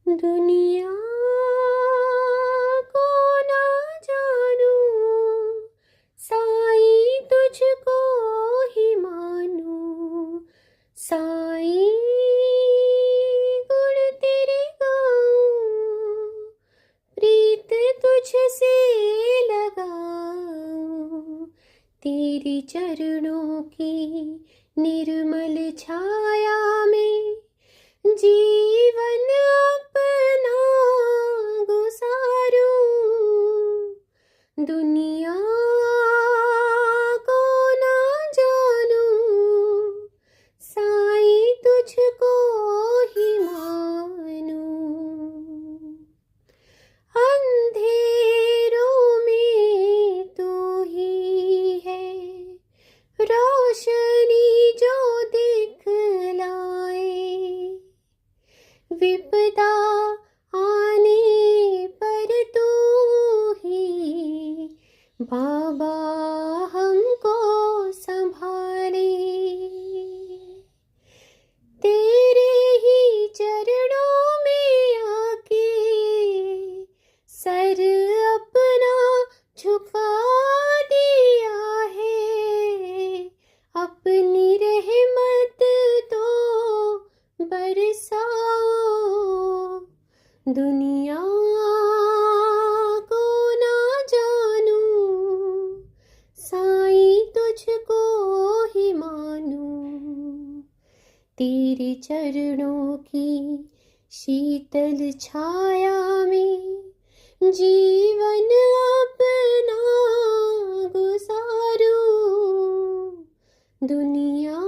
दुनिया को ना जानूं, साईं तुझको ही मानूं। साईं गुण तेरे गाऊं, प्रीत तुझसे लगाऊं। तेरी चरणों की निर्मल छाया में जीवन अपना गुजारूं। दुनिया को ना जानूं, साईं तुझको ही मानूं। अंधेरों में तू ही है रोशनी जो दिखलाए। विपदा आने पर तू ही बाबा हमको संभाले। तेरे ही चरणों में आके सर अपना झुका दिया है। अपनी रहमत तो बरसाओ। दुनिया को ना जानूं, साईं तुझको ही मानूं। तेरे चरणों की शीतल छाया में जीवन अपना गुजारूं। दुनिया